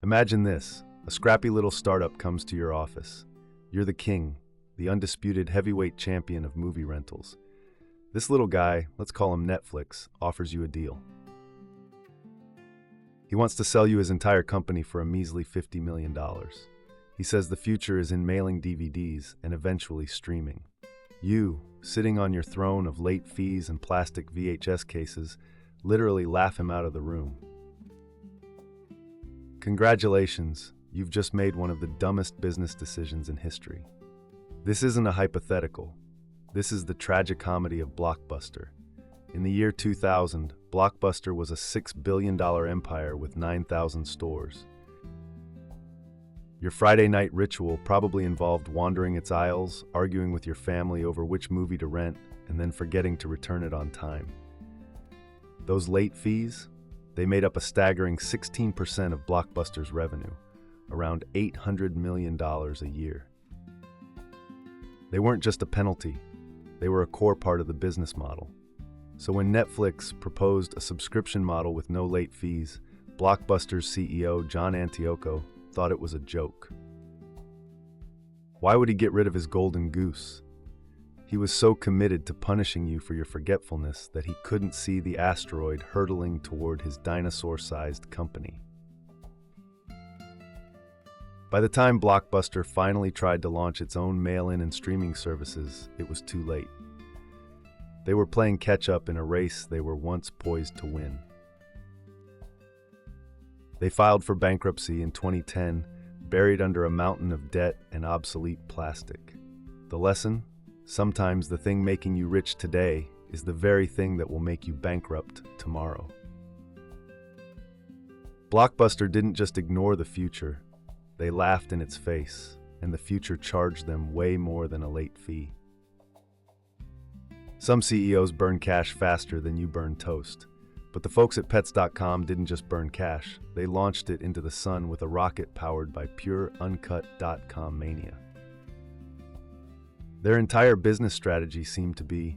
Imagine this. A scrappy little startup comes to your office. You're the king, the undisputed heavyweight champion of movie rentals. This little guy, let's call him Netflix, offers you a deal. He wants to sell you his entire company for a measly $50 million. He says the future is in mailing DVDs and eventually streaming. You, sitting on your throne of late fees and plastic VHS cases, literally laugh him out of the room. Congratulations, you've just made one of the dumbest business decisions in history. This isn't a hypothetical. This is the tragicomedy of Blockbuster. In the year 2000, Blockbuster was a $6 billion empire with 9,000 stores. Your Friday night ritual probably involved wandering its aisles, arguing with your family over which movie to rent, and then forgetting to return it on time. Those late fees, they made up a staggering 16% of Blockbuster's revenue, around $800 million a year. They weren't just a penalty, they were a core part of the business model. So when Netflix proposed a subscription model with no late fees, Blockbuster's CEO John Antioco thought it was a joke. Why would he get rid of his golden goose? He was so committed to punishing you for your forgetfulness that he couldn't see the asteroid hurtling toward his dinosaur-sized company. By the time Blockbuster finally tried to launch its own mail-in and streaming services, it was too late. They were playing catch-up in a race they were once poised to win. They filed for bankruptcy in 2010, buried under a mountain of debt and obsolete plastic. The lesson? Sometimes the thing making you rich today is the very thing that will make you bankrupt tomorrow. Blockbuster didn't just ignore the future, they laughed in its face, and the future charged them way more than a late fee. Some CEOs burn cash faster than you burn toast. But the folks at Pets.com didn't just burn cash, they launched it into the sun with a rocket powered by pure uncut.com mania. Their entire business strategy seemed to be,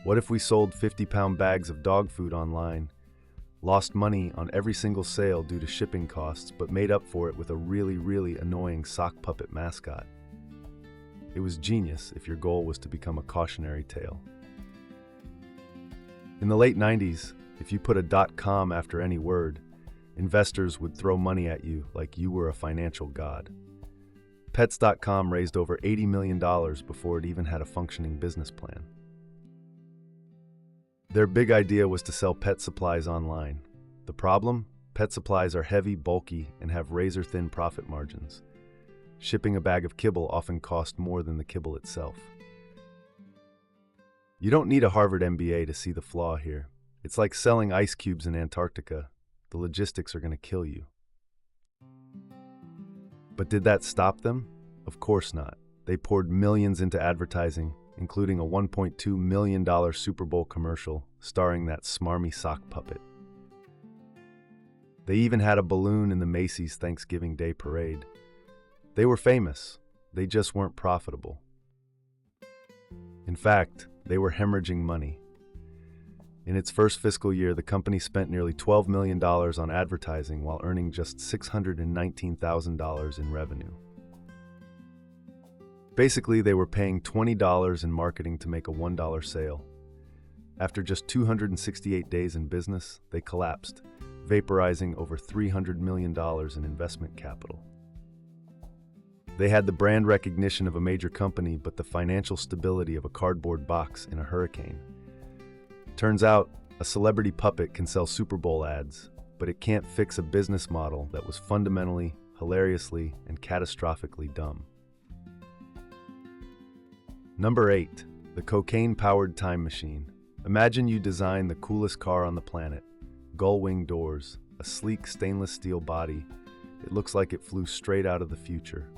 what if we sold 50-pound bags of dog food online, lost money on every single sale due to shipping costs, but made up for it with a really annoying sock puppet mascot? It was genius if your goal was to become a cautionary tale. In the late 90s, if you put a .com after any word, investors would throw money at you like you were a financial god. Pets.com raised over $80 million before it even had a functioning business plan. Their big idea was to sell pet supplies online. The problem? Pet supplies are heavy, bulky, and have razor-thin profit margins. Shipping a bag of kibble often cost more than the kibble itself. You don't need a Harvard MBA to see the flaw here. It's like selling ice cubes in Antarctica. The logistics are going to kill you. But did that stop them? Of course not. They poured millions into advertising, including a $1.2 million Super Bowl commercial starring that smarmy sock puppet. They even had a balloon in the Macy's Thanksgiving Day parade. They were famous. They just weren't profitable. In fact, they were hemorrhaging money. In its first fiscal year, the company spent nearly $12 million on advertising while earning just $619,000 in revenue. Basically, they were paying $20 in marketing to make a $1 sale. After just 268 days in business, they collapsed, vaporizing over $300 million in investment capital. They had the brand recognition of a major company, but the financial stability of a cardboard box in a hurricane. Turns out, a celebrity puppet can sell Super Bowl ads, but it can't fix a business model that was fundamentally, hilariously, and catastrophically dumb. Number 8. The cocaine-powered time machine. Imagine you design the coolest car on the planet. Gull-wing doors, a sleek stainless steel body. It looks like it flew straight out of the future.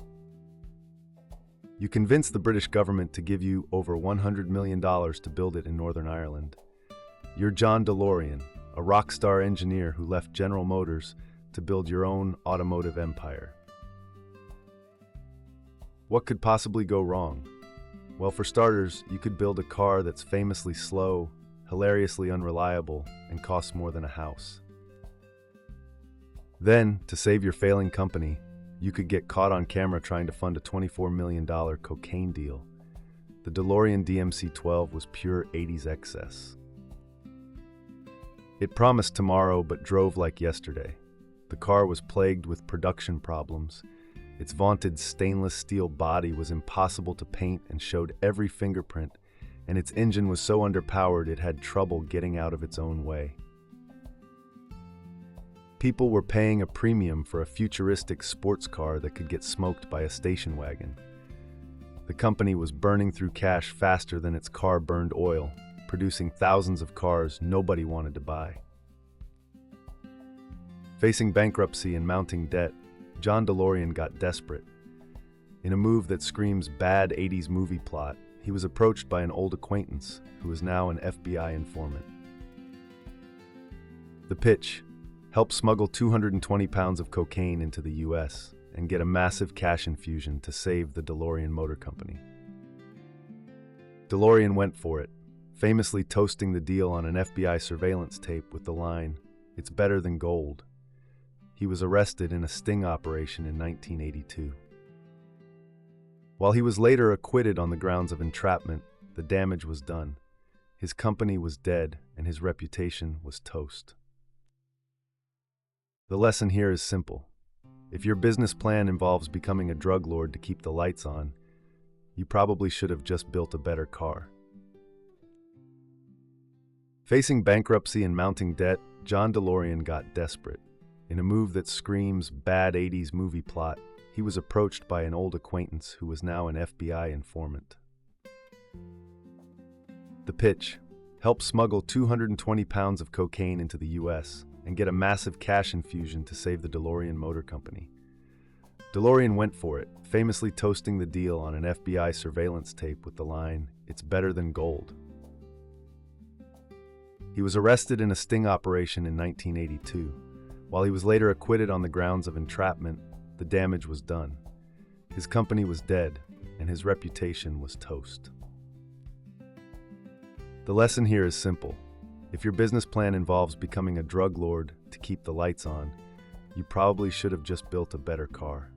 You convince the British government to give you over $100 million to build it in Northern Ireland. You're John DeLorean, a rock star engineer who left General Motors to build your own automotive empire. What could possibly go wrong? Well, for starters, you could build a car that's famously slow, hilariously unreliable, and costs more than a house. Then, to save your failing company, you could get caught on camera trying to fund a $24 million cocaine deal. The DeLorean DMC-12 was pure 80s excess. It promised tomorrow but drove like yesterday. The car was plagued with production problems. Its vaunted stainless steel body was impossible to paint and showed every fingerprint, and its engine was so underpowered it had trouble getting out of its own way. People were paying a premium for a futuristic sports car that could get smoked by a station wagon. The company was burning through cash faster than its car burned oil, producing thousands of cars nobody wanted to buy. Facing bankruptcy and mounting debt, John DeLorean got desperate. In a move that screams bad 80s movie plot, he was approached by an old acquaintance who is now an FBI informant. The pitch: help smuggle 220 pounds of cocaine into the US and get a massive cash infusion to save the DeLorean Motor Company. DeLorean went for it, famously toasting the deal on an FBI surveillance tape with the line, "It's better than gold." He was arrested in a sting operation in 1982. While he was later acquitted on the grounds of entrapment, the damage was done. His company was dead and his reputation was toast. The lesson here is simple. If your business plan involves becoming a drug lord to keep the lights on, you probably should have just built a better car. Facing bankruptcy and mounting debt, John DeLorean got desperate. In a move that screams bad 80s movie plot, he was approached by an old acquaintance who was now an FBI informant. The pitch: help smuggle 220 pounds of cocaine into the US and get a massive cash infusion to save the DeLorean Motor Company. DeLorean went for it, famously toasting the deal on an FBI surveillance tape with the line, "It's better than gold." He was arrested in a sting operation in 1982. While he was later acquitted on the grounds of entrapment, the damage was done. His company was dead, and his reputation was toast. The lesson here is simple. If your business plan involves becoming a drug lord to keep the lights on, you probably should have just built a better car.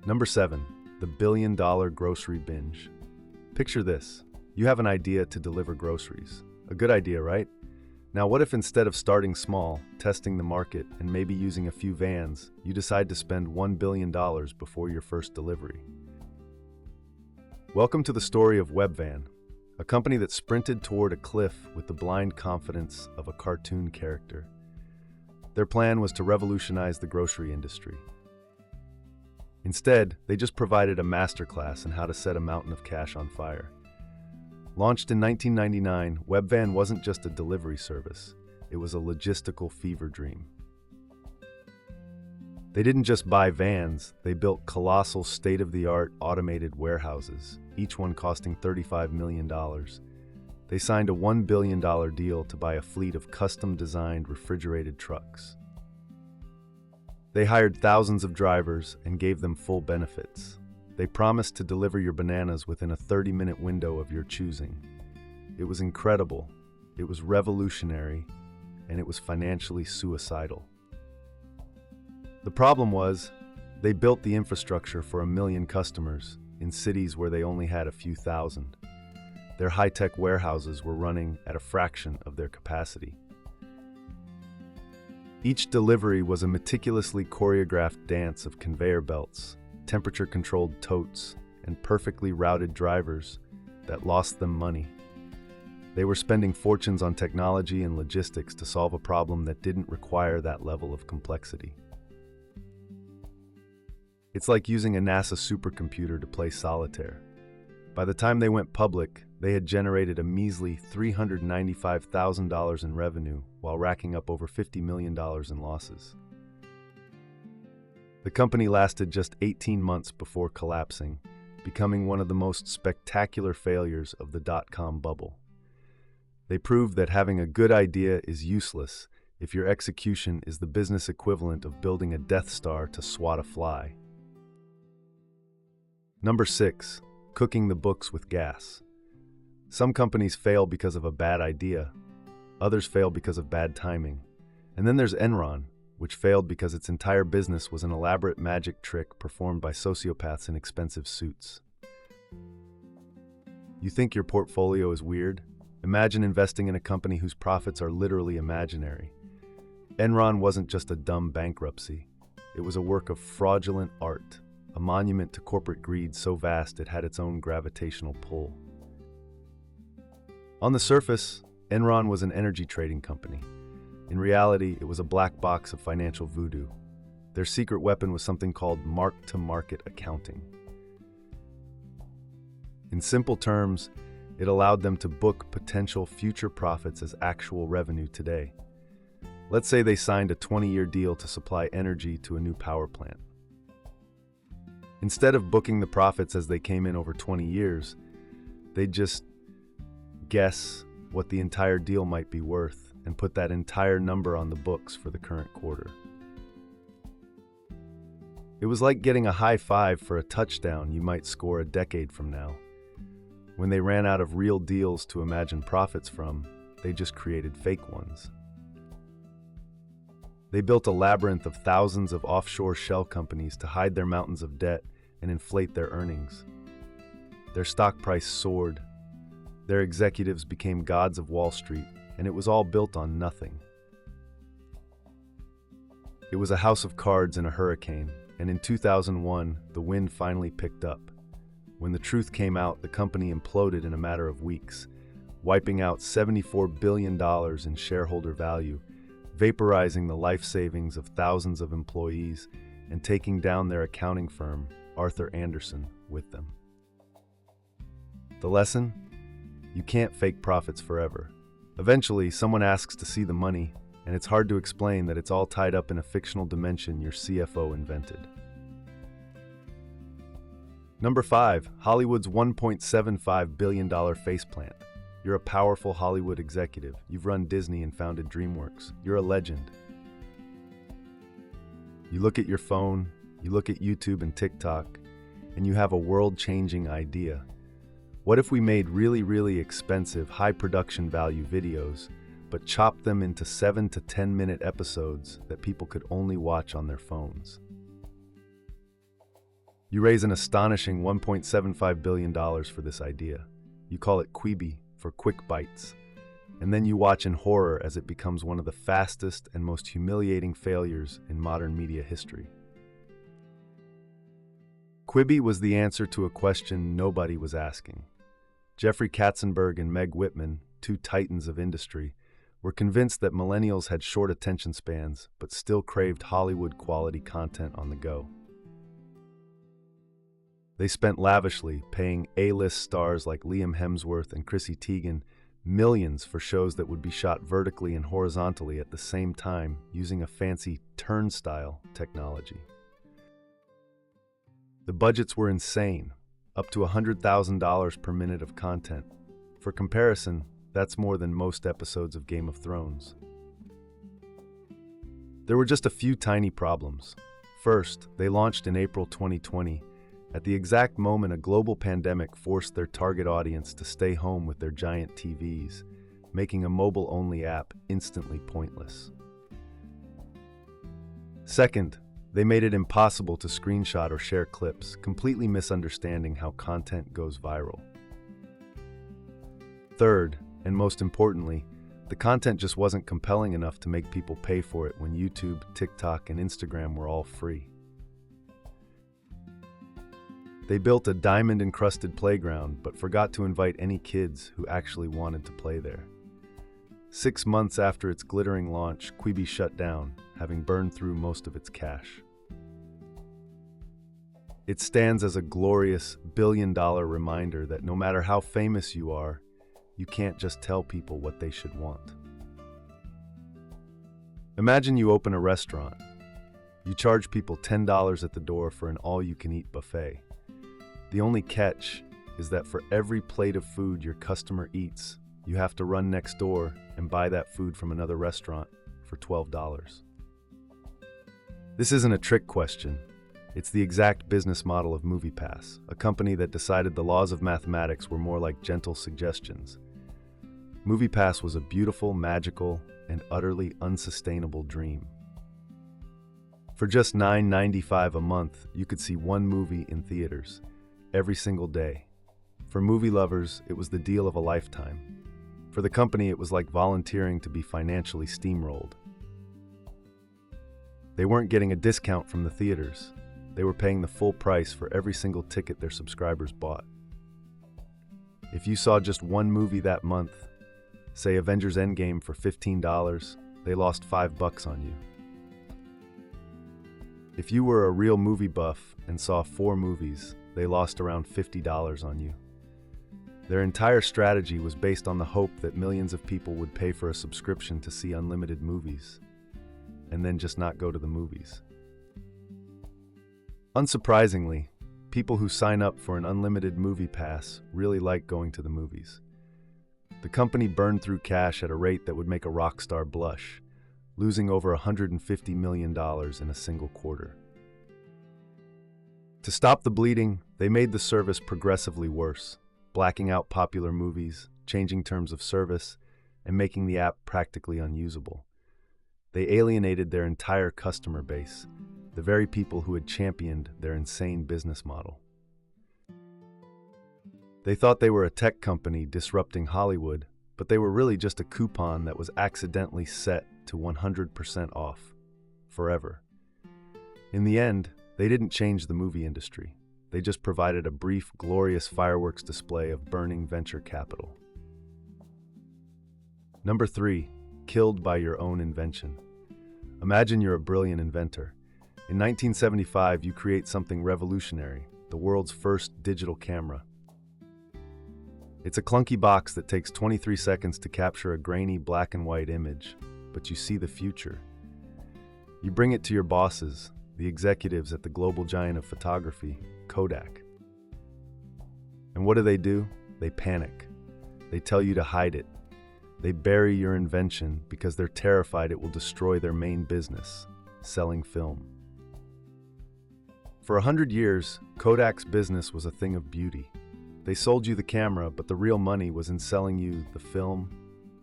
Number 7, the billion-dollar grocery binge. Picture this. You have an idea to deliver groceries. A good idea, right? Now, what if instead of starting small, testing the market, and maybe using a few vans, you decide to spend $1 billion before your first delivery? Welcome to the story of Webvan, a company that sprinted toward a cliff with the blind confidence of a cartoon character. Their plan was to revolutionize the grocery industry. Instead, they just provided a masterclass in how to set a mountain of cash on fire. Launched in 1999, Webvan wasn't just a delivery service, it was a logistical fever dream. They didn't just buy vans, they built colossal state-of-the-art automated warehouses, each one costing $35 million. They signed a $1 billion deal to buy a fleet of custom-designed refrigerated trucks. They hired thousands of drivers and gave them full benefits. They promised to deliver your bananas within a 30-minute window of your choosing. It was incredible, it was revolutionary, and it was financially suicidal. The problem was, they built the infrastructure for 1 million customers in cities where they only had a few thousand. Their high-tech warehouses were running at a fraction of their capacity. Each delivery was a meticulously choreographed dance of conveyor belts, temperature-controlled totes, and perfectly routed drivers that lost them money. They were spending fortunes on technology and logistics to solve a problem that didn't require that level of complexity. It's like using a NASA supercomputer to play solitaire. By the time they went public, they had generated a measly $395,000 in revenue while racking up over $50 million in losses. The company lasted just 18 months before collapsing, becoming one of the most spectacular failures of the dot-com bubble. They proved that having a good idea is useless if your execution is the business equivalent of building a Death Star to swat a fly. Number 6, cooking the books with gas. Some companies fail because of a bad idea. Others fail because of bad timing. And then there's Enron, which failed because its entire business was an elaborate magic trick performed by sociopaths in expensive suits. You think your portfolio is weird? Imagine investing in a company whose profits are literally imaginary. Enron wasn't just a dumb bankruptcy. It was a work of fraudulent art, a monument to corporate greed so vast it had its own gravitational pull. On the surface, Enron was an energy trading company. In reality, it was a black box of financial voodoo. Their secret weapon was something called mark-to-market accounting. In simple terms, it allowed them to book potential future profits as actual revenue today. Let's say they signed a 20-year deal to supply energy to a new power plant. Instead of booking the profits as they came in over 20 years, they'd just guess what the entire deal might be worth and put that entire number on the books for the current quarter. It was like getting a high five for a touchdown you might score a decade from now. When they ran out of real deals to imagine profits from, they just created fake ones. They built a labyrinth of thousands of offshore shell companies to hide their mountains of debt and inflate their earnings. Their stock price soared. Their executives became gods of Wall Street, and it was all built on nothing. It was a house of cards in a hurricane, and in 2001, the wind finally picked up. When the truth came out, the company imploded in a matter of weeks, wiping out $74 billion in shareholder value, vaporizing the life savings of thousands of employees, and taking down their accounting firm, Arthur Andersen, with them. The lesson? You can't fake profits forever. Eventually, someone asks to see the money, and it's hard to explain that it's all tied up in a fictional dimension your CFO invented. Number 5, Hollywood's $1.75 billion faceplant. You're a powerful Hollywood executive. You've run Disney and founded DreamWorks. You're a legend. You look at your phone, you look at YouTube and TikTok, and you have a world-changing idea. What if we made really expensive, high production value videos, but chopped them into 7 to 10 minute episodes that people could only watch on their phones? You raise an astonishing $1.75 billion for this idea. You call it Quibi, for quick bites. And then you watch in horror as it becomes one of the fastest and most humiliating failures in modern media history. Quibi was the answer to a question nobody was asking. Jeffrey Katzenberg and Meg Whitman, two titans of industry, were convinced that millennials had short attention spans but still craved Hollywood-quality content on the go. They spent lavishly, paying A-list stars like Liam Hemsworth and Chrissy Teigen millions for shows that would be shot vertically and horizontally at the same time using a fancy turnstile technology. The budgets were insane, up to $100,000 per minute of content. For comparison, that's more than most episodes of Game of Thrones. There were just a few tiny problems. First, they launched in April 2020, at the exact moment a global pandemic forced their target audience to stay home with their giant TVs, making a mobile-only app instantly pointless. Second, they made it impossible to screenshot or share clips, completely misunderstanding how content goes viral. Third, and most importantly, the content just wasn't compelling enough to make people pay for it when YouTube, TikTok, and Instagram were all free. They built a diamond-encrusted playground, but forgot to invite any kids who actually wanted to play there. 6 months after its glittering launch, Quibi shut down, having burned through most of its cash. It stands as a glorious billion-dollar reminder that no matter how famous you are, you can't just tell people what they should want. Imagine you open a restaurant. You charge people $10 at the door for an all-you-can-eat buffet. The only catch is that for every plate of food your customer eats, you have to run next door and buy that food from another restaurant for $12. This isn't a trick question. It's the exact business model of MoviePass, a company that decided the laws of mathematics were more like gentle suggestions. MoviePass was a beautiful, magical, and utterly unsustainable dream. For just $9.95 a month, you could see one movie in theaters every single day. For movie lovers, it was the deal of a lifetime. For the company, it was like volunteering to be financially steamrolled. They weren't getting a discount from the theaters. They were paying the full price for every single ticket their subscribers bought. If you saw just one movie that month, say Avengers Endgame for $15, they lost $5 on you. If you were a real movie buff and saw 4 movies, they lost around $50 on you. Their entire strategy was based on the hope that millions of people would pay for a subscription to see unlimited movies, and then just not go to the movies. Unsurprisingly, people who sign up for an unlimited movie pass really like going to the movies. The company burned through cash at a rate that would make a rock star blush, losing over $150 million in a single quarter. To stop the bleeding, they made the service progressively worse, blacking out popular movies, changing terms of service, and making the app practically unusable. They alienated their entire customer base, the very people who had championed their insane business model. They thought they were a tech company disrupting Hollywood, but they were really just a coupon that was accidentally set to 100% off, forever. In the end, they didn't change the movie industry. They just provided a brief, glorious fireworks display of burning venture capital. Number 3, killed by your own invention. Imagine you're a brilliant inventor. In 1975, you create something revolutionary, the world's first digital camera. It's a clunky box that takes 23 seconds to capture a grainy black and white image, but you see the future. You bring it to your bosses, the executives at the global giant of photography, Kodak. And what do? They panic. They tell you to hide it. They bury your invention because they're terrified it will destroy their main business, selling film. For 100 years, Kodak's business was a thing of beauty. They sold you the camera, but the real money was in selling you the film,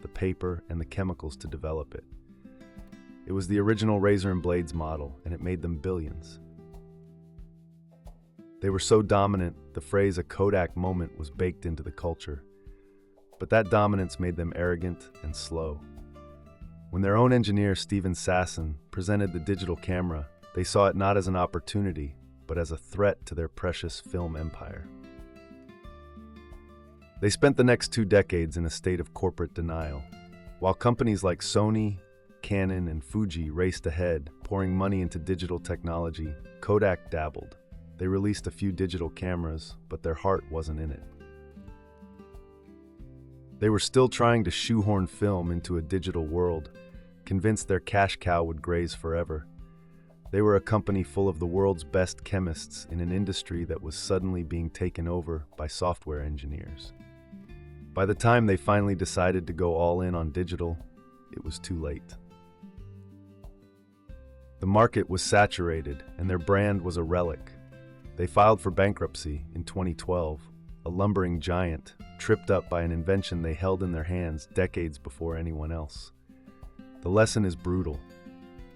the paper, and the chemicals to develop it. It was the original razor and blades model, and it made them billions. They were so dominant, the phrase "a Kodak moment" was baked into the culture. But that dominance made them arrogant and slow. When their own engineer, Steven Sasson, presented the digital camera, they saw it not as an opportunity, but as a threat to their precious film empire. They spent the next 2 decades in a state of corporate denial. While companies like Sony, Canon, and Fuji raced ahead, pouring money into digital technology, Kodak dabbled. They released a few digital cameras, but their heart wasn't in it. They were still trying to shoehorn film into a digital world, convinced their cash cow would graze forever. They were a company full of the world's best chemists in an industry that was suddenly being taken over by software engineers. By the time they finally decided to go all in on digital, it was too late. The market was saturated, and their brand was a relic. They filed for bankruptcy in 2012. A lumbering giant, tripped up by an invention they held in their hands decades before anyone else. The lesson is brutal.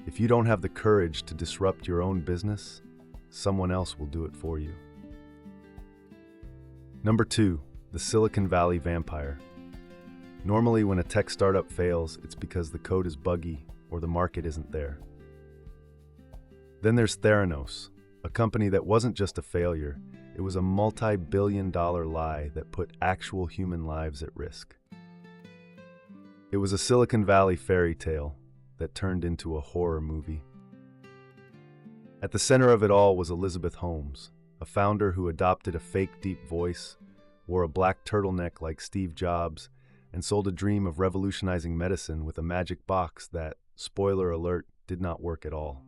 If you don't have the courage to disrupt your own business, someone else will do it for you. Number 2, the Silicon Valley vampire. Normally, when a tech startup fails, it's because the code is buggy or the market isn't there. Then there's Theranos, a company that wasn't just a failure. It was a multi-billion-dollar lie that put actual human lives at risk. It was a Silicon Valley fairy tale that turned into a horror movie. At the center of it all was Elizabeth Holmes, a founder who adopted a fake deep voice, wore a black turtleneck like Steve Jobs, and sold a dream of revolutionizing medicine with a magic box that, spoiler alert, did not work at all.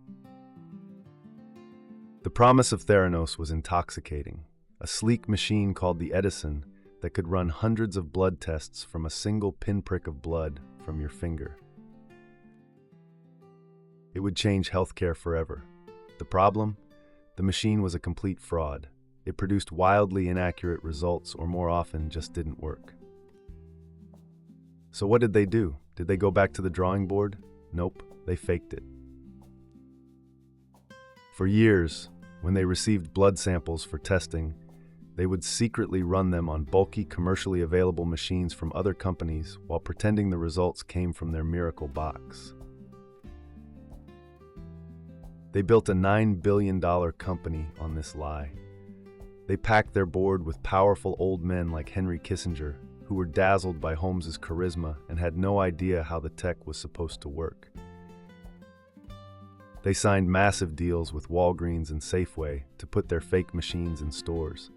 The promise of Theranos was intoxicating, a sleek machine called the Edison that could run hundreds of blood tests from a single pinprick of blood from your finger. It would change healthcare forever. The problem? The machine was a complete fraud. It produced wildly inaccurate results, or more often, just didn't work. So what did they do? Did they go back to the drawing board? Nope, they faked it. For years, when they received blood samples for testing, they would secretly run them on bulky, commercially available machines from other companies while pretending the results came from their miracle box. They built a $9 billion company on this lie. They packed their board with powerful old men like Henry Kissinger, who were dazzled by Holmes's charisma and had no idea how the tech was supposed to work. They signed massive deals with Walgreens and Safeway to put their fake machines in stores.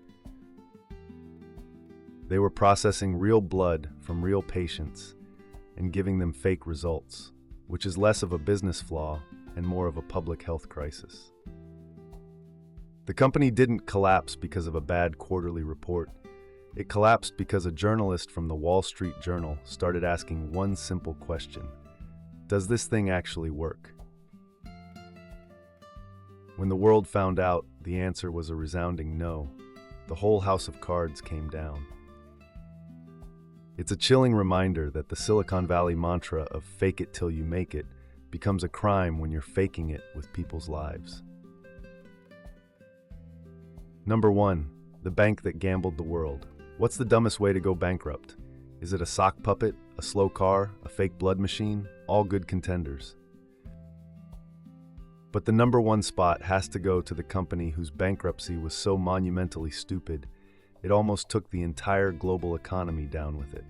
They were processing real blood from real patients and giving them fake results, which is less of a business flaw and more of a public health crisis. The company didn't collapse because of a bad quarterly report. It collapsed because a journalist from the Wall Street Journal started asking one simple question: does this thing actually work? When the world found out, the answer was a resounding no. The whole house of cards came down. It's a chilling reminder that the Silicon Valley mantra of "fake it till you make it" becomes a crime when you're faking it with people's lives. Number 1. The bank that gambled the world. What's the dumbest way to go bankrupt? Is it a sock puppet, a slow car, a fake blood machine? All good contenders. But the number 1 spot has to go to the company whose bankruptcy was so monumentally stupid, it almost took the entire global economy down with it.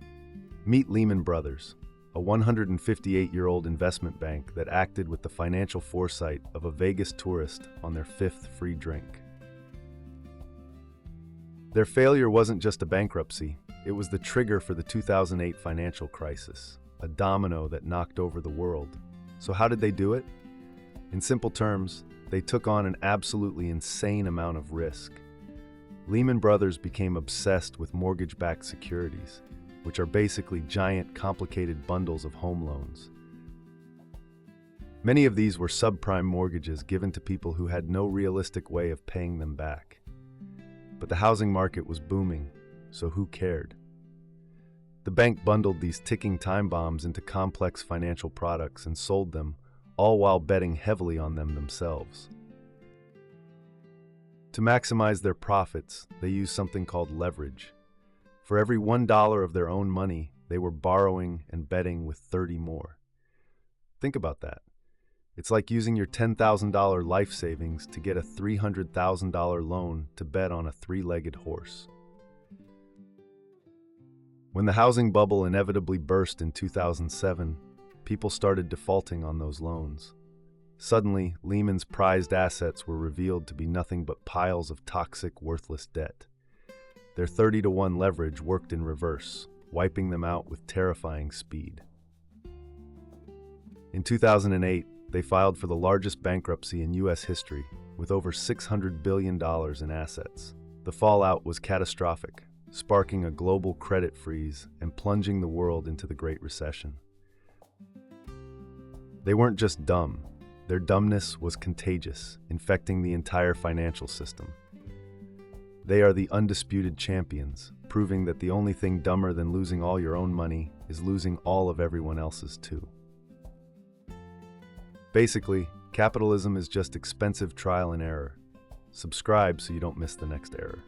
Meet Lehman Brothers, a 158-year-old investment bank that acted with the financial foresight of a Vegas tourist on their 5th free drink. Their failure wasn't just a bankruptcy, it was the trigger for the 2008 financial crisis, a domino that knocked over the world. So how did they do it? In simple terms, they took on an absolutely insane amount of risk. Lehman Brothers became obsessed with mortgage-backed securities, which are basically giant, complicated bundles of home loans. Many of these were subprime mortgages given to people who had no realistic way of paying them back. But the housing market was booming, so who cared? The bank bundled these ticking time bombs into complex financial products and sold them, all while betting heavily on them themselves. To maximize their profits, they used something called leverage. For every $1 of their own money, they were borrowing and betting with 30 more. Think about that. It's like using your $10,000 life savings to get a $300,000 loan to bet on a 3-legged horse. When the housing bubble inevitably burst in 2007, people started defaulting on those loans. Suddenly, Lehman's prized assets were revealed to be nothing but piles of toxic, worthless debt. Their 30-to-1 leverage worked in reverse, wiping them out with terrifying speed. In 2008, they filed for the largest bankruptcy in U.S. history, with over $600 billion in assets. The fallout was catastrophic, sparking a global credit freeze and plunging the world into the Great Recession. They weren't just dumb. Their dumbness was contagious, infecting the entire financial system. They are the undisputed champions, proving that the only thing dumber than losing all your own money is losing all of everyone else's too. Basically, capitalism is just expensive trial and error. Subscribe so you don't miss the next error.